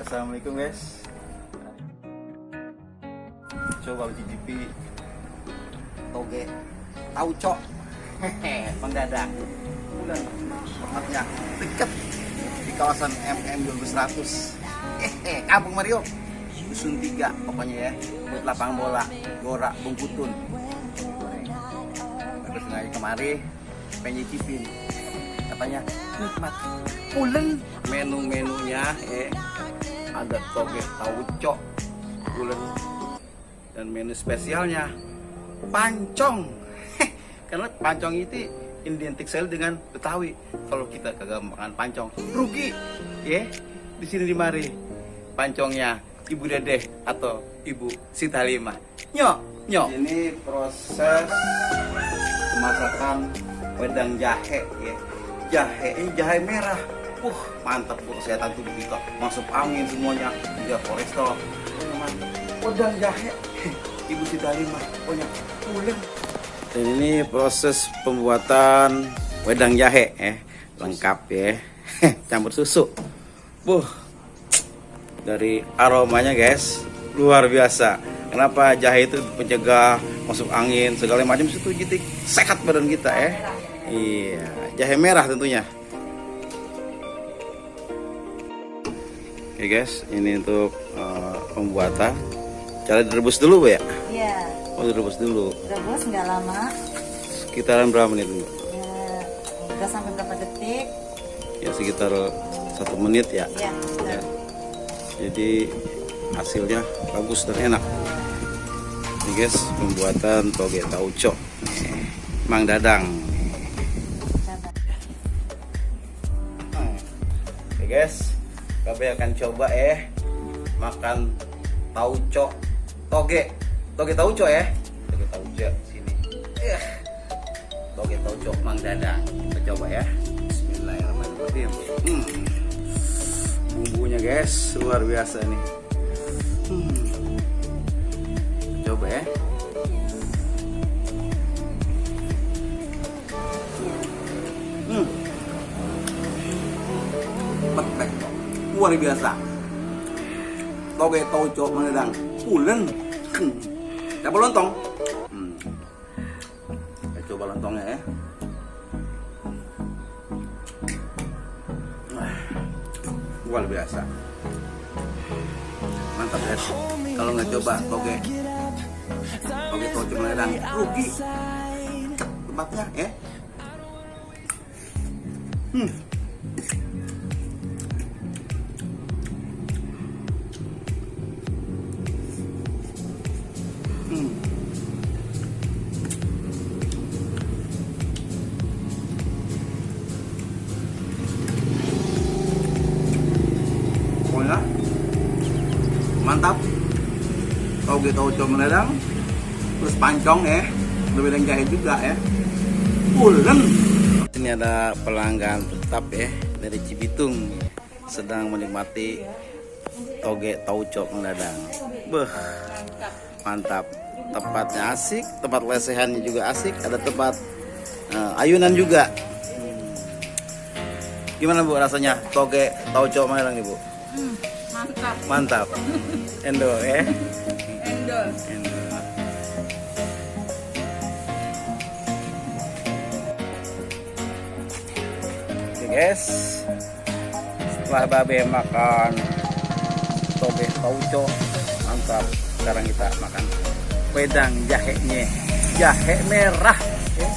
Assalamualaikum guys. Coba cicipi toge tauco Mang Dadang. Tempatnya dekat di kawasan MM 2100. Kampung Mario. Dusun 3 pokoknya ya. Buat lapangan bola Gora Bungkutun. Terus sengaja kemari pengen nyicipin. Katanya nikmat. Pulen menu-menunya ada toge tauco pulen dan menu spesialnya pancong. Karena pancong itu identik sekali dengan Betawi. Kalau kita kagak makan pancong rugi ya. Di sini di mari pancongnya Ibu Dedeh atau Ibu Sita Lima. Nyok ini proses pemasakan wedang jahe ya. Jahe ini jahe merah. Mantap tuh kesehatan tubuh kita. Masuk angin semuanya. Dia kolesterol. Wedang jahe Ibu Sita Lima. Pokoknya pulen. Dan ini proses pembuatan wedang jahe lengkap ya. Campur susu. Dari aromanya guys luar biasa. Kenapa jahe itu pencegah masuk angin segala macam itu jadi sehat badan kita ya. Iya, jahe merah tentunya. Oke guys, ini untuk pembuatan. Cara direbus dulu Bu ya? Iya. Oh, direbus dulu. Rebus nggak lama. Sekitaran berapa menit Bu? Ya, nggak sampai berapa detik. Ya sekitar 1 menit ya. Iya. Ya. Jadi hasilnya bagus dan enak. Ini guys, pembuatan toge tauco Mang Dadang. Oke guys, kami akan coba makan tauco toge tauco ya. Toge tauco sini. Toge tauco Mang Dadang. Kita coba ya. Bismillahirrahmanirrahim. Bumbunya guys luar biasa nih. Coba ya. Perfect. Luar biasa. Toge tauco Mang Dadang. Pulen. Coba lontong. Kita coba lontongnya ya. Luar biasa. Mantap guys. Kalau nggak coba toge tauco Mang Dadang rugi. Tempatnya ya. Pokoknya mantap. Toge tauco Mang Dadang plus pancong ya. Wedang jahe juga ya. Pulen. Ini ada pelanggan tetap ya dari Cibitung sedang menikmati toge tauco Mang Dadang. Mantap. Tempatnya asik, tempat lesehannya juga asik, ada tempat ayunan juga. Gimana Bu rasanya toge tauco Mang Dadang nih Bu? Mantap. Endo ya. Endo. Oke guys, setelah babe makan toge tauco mantap, sekarang kita makan wedang jahenya, jahe merah ya.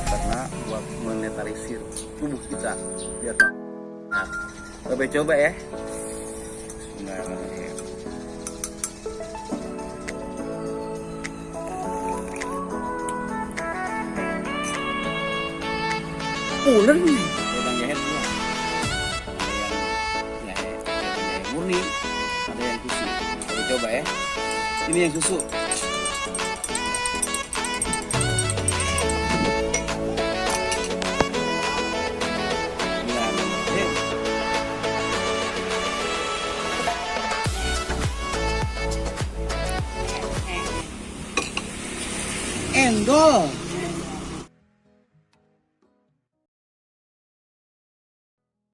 Karena buat menetralisir tubuh kita biar babe coba ya. Bismillahirrahmanirrahim. Pulen nih wedang jahe dulu. Ada yang jahe murni, ada yang susu. Kita coba ya. Ini yang susu. Endol.